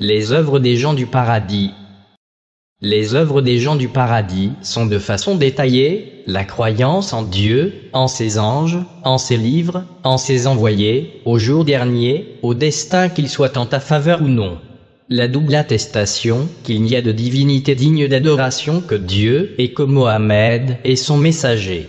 Les œuvres des gens du paradis. Les œuvres des gens du paradis sont de façon détaillée: la croyance en Dieu, en ses anges, en ses livres, en ses envoyés, au jour dernier, au destin qu'il soit en ta faveur ou non. La double attestation qu'il n'y a de divinité digne d'adoration que Dieu et que Mohammed est son messager.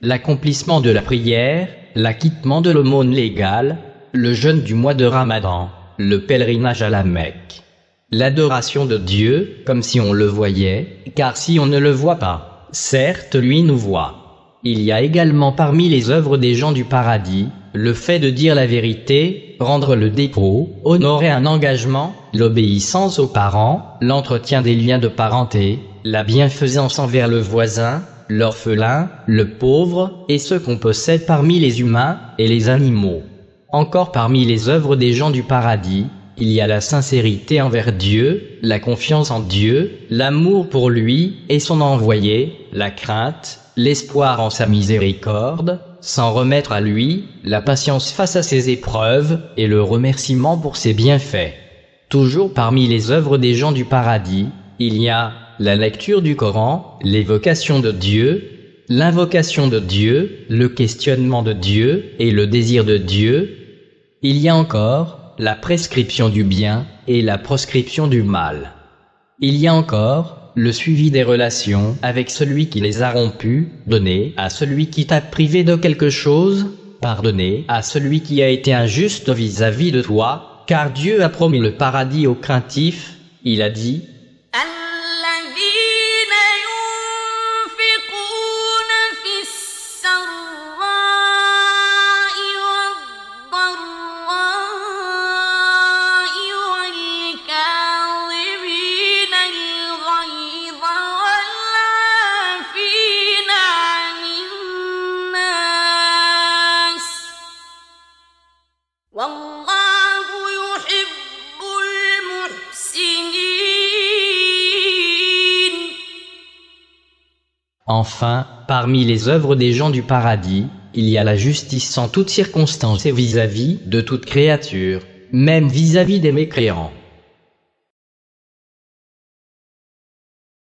L'accomplissement de la prière, l'acquittement de l'aumône légale, le jeûne du mois de Ramadan, le pèlerinage à la Mecque. L'adoration de Dieu, comme si on le voyait, car si on ne le voit pas, certes lui nous voit. Il y a également parmi les œuvres des gens du paradis, le fait de dire la vérité, rendre le dépôt, honorer un engagement, l'obéissance aux parents, l'entretien des liens de parenté, la bienfaisance envers le voisin, l'orphelin, le pauvre, et ceux qu'on possède parmi les humains et les animaux. Encore parmi les œuvres des gens du paradis, il y a la sincérité envers Dieu, la confiance en Dieu, l'amour pour lui et son envoyé, la crainte, l'espoir en sa miséricorde, s'en remettre à lui, la patience face à ses épreuves, et le remerciement pour ses bienfaits. Toujours parmi les œuvres des gens du paradis, il y a la lecture du Coran, l'évocation de Dieu, l'invocation de Dieu, le questionnement de Dieu et le désir de Dieu. Il y a encore la prescription du bien et la proscription du mal. Il y a encore le suivi des relations avec celui qui les a rompues, donner à celui qui t'a privé de quelque chose, pardonner à celui qui a été injuste vis-à-vis de toi, car Dieu a promis le paradis aux craintifs. Il a dit: Enfin, parmi les œuvres des gens du paradis, il y a la justice en toutes circonstances et vis-à-vis de toute créature, même vis-à-vis des mécréants.